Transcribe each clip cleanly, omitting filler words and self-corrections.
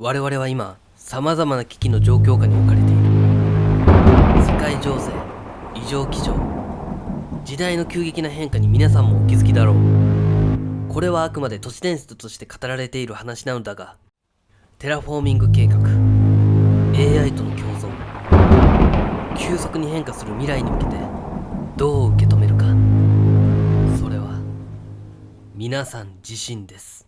我々は今様々な危機の状況下に置かれている。世界情勢、異常気象、時代の急激な変化に皆さんもお気づきだろう。これはあくまで都市伝説として語られている話なのだが、テラフォーミング計画、 AI との共存、急速に変化する未来に向けてどう受け止めるか、それは皆さん自身です。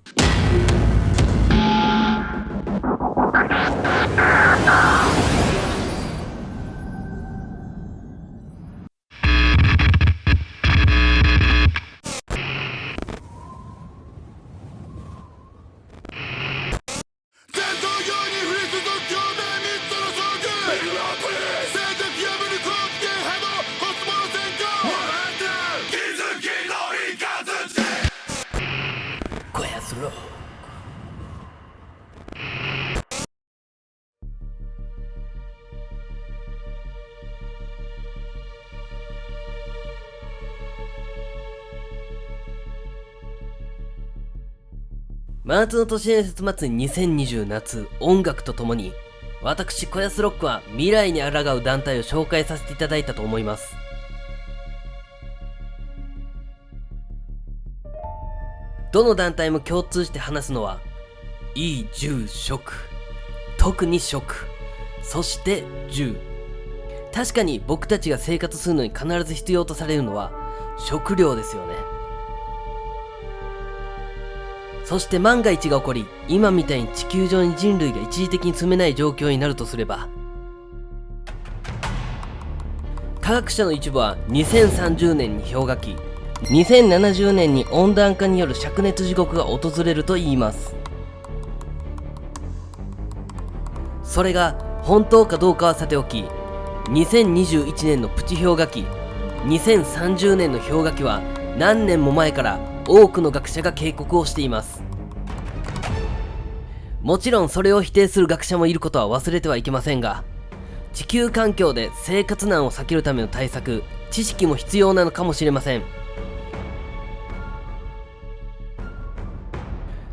小安ロ真夏の都市伝説祭り2020夏、音楽とともに私小安ロックは未来に抗う団体を紹介させていただいたと思います。どの団体も共通して話すのは、衣住食、特に食、そして住。確かに僕たちが生活するのに必ず必要とされるのは食料ですよね。そして万が一が起こり、今みたいに地球上に人類が一時的に住めない状況になるとすれば、科学者の一部は2030年に氷河期、2070年に温暖化による灼熱地獄が訪れると言います。それが本当かどうかはさておき、2021年のプチ氷河期、2030年の氷河期は何年も前から多くの学者が警告をしています。もちろんそれを否定する学者もいることは忘れてはいけませんが、地球環境で生活難を避けるための対策、知識も必要なのかもしれません。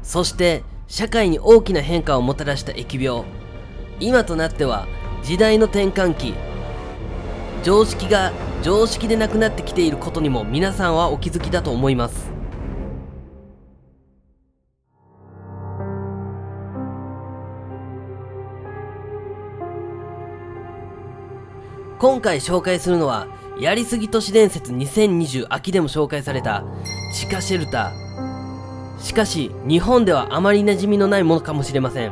そして社会に大きな変化をもたらした疫病、今となっては時代の転換期、常識が常識でなくなってきていることにも皆さんはお気づきだと思います。今回紹介するのは、やりすぎ都市伝説2020秋でも紹介された地下シェルター。しかし日本ではあまり馴染みのないものかもしれません。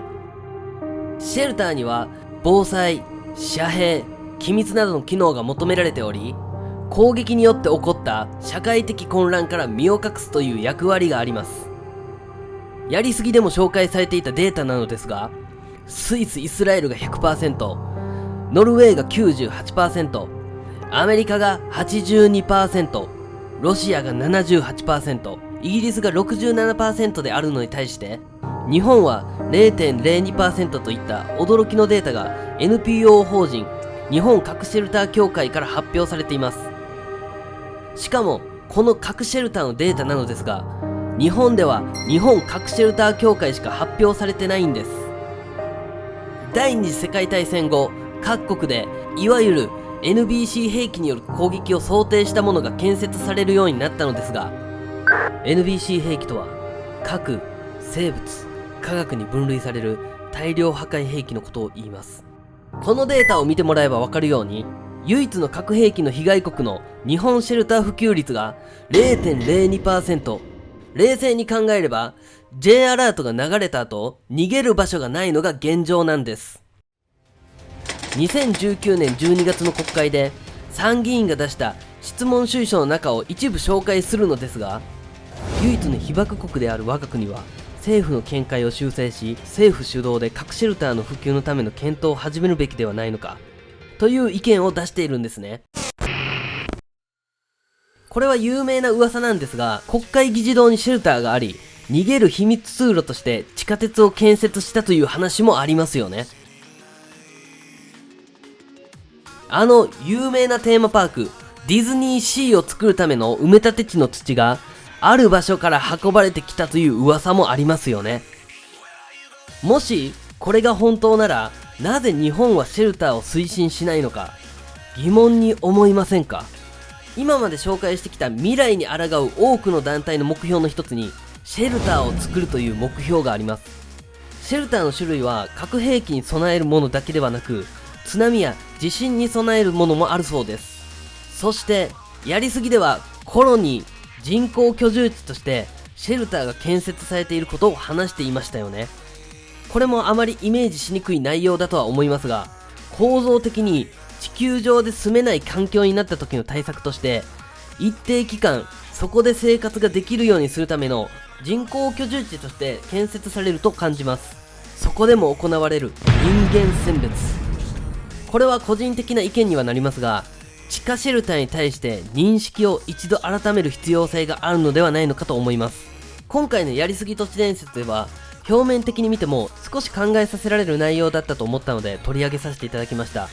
シェルターには防災、遮蔽、機密などの機能が求められており、攻撃によって起こった社会的混乱から身を隠すという役割があります。やりすぎでも紹介されていたデータなのですが、スイス・イスラエルが 100%、ノルウェーが 98%、アメリカが 82%、ロシアが 78%、イギリスが 67% であるのに対して、日本は 0.02% といった驚きのデータが NPO 法人日本核シェルター協会から発表されています。しかもこの核シェルターのデータなのですが、日本では日本核シェルター協会しか発表されてないんです。第二次世界大戦後、各国でいわゆる NBC 兵器による攻撃を想定したものが建設されるようになったのですが、 NBC 兵器とは核、生物、化学に分類される大量破壊兵器のことを言います。このデータを見てもらえば分かるように、唯一の核兵器の被害国の日本シェルター普及率が 0.02%。 冷静に考えれば J アラートが流れた後、逃げる場所がないのが現状なんです。2019年12月の国会で参議院が出した質問主意書の中を一部紹介するのですが、唯一の被爆国である我が国は政府の見解を修正し、政府主導で核シェルターの普及のための検討を始めるべきではないのかという意見を出しているんですね。これは有名な噂なんですが、国会議事堂にシェルターがあり、逃げる秘密通路として地下鉄を建設したという話もありますよね。あの有名なテーマパークディズニーシーを作るための埋め立て地の土がある場所から運ばれてきたという噂もありますよね。もしこれが本当なら、なぜ日本はシェルターを推進しないのか、疑問に思いませんか？今まで紹介してきた未来に抗う多くの団体の目標の一つに、シェルターを作るという目標があります。シェルターの種類は核兵器に備えるものだけではなく、津波や地震に備えるものもあるそうです。そしてやりすぎではコロニー、人工居住地としてシェルターが建設されていることを話していましたよね。これもあまりイメージしにくい内容だとは思いますが、構造的に地球上で住めない環境になった時の対策として、一定期間そこで生活ができるようにするための人工居住地として建設されると感じます。そこでも行われる人間選別、これは個人的な意見にはなりますが、地下シェルターに対して認識を一度改める必要性があるのではないのかと思います。今回のやりすぎ都市伝説では表面的に見ても少し考えさせられる内容だったと思ったので取り上げさせていただきました。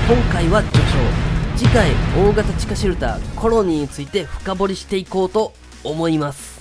今回は序章、次回大型地下シェルターコロニーについて深掘りしていこうと思います。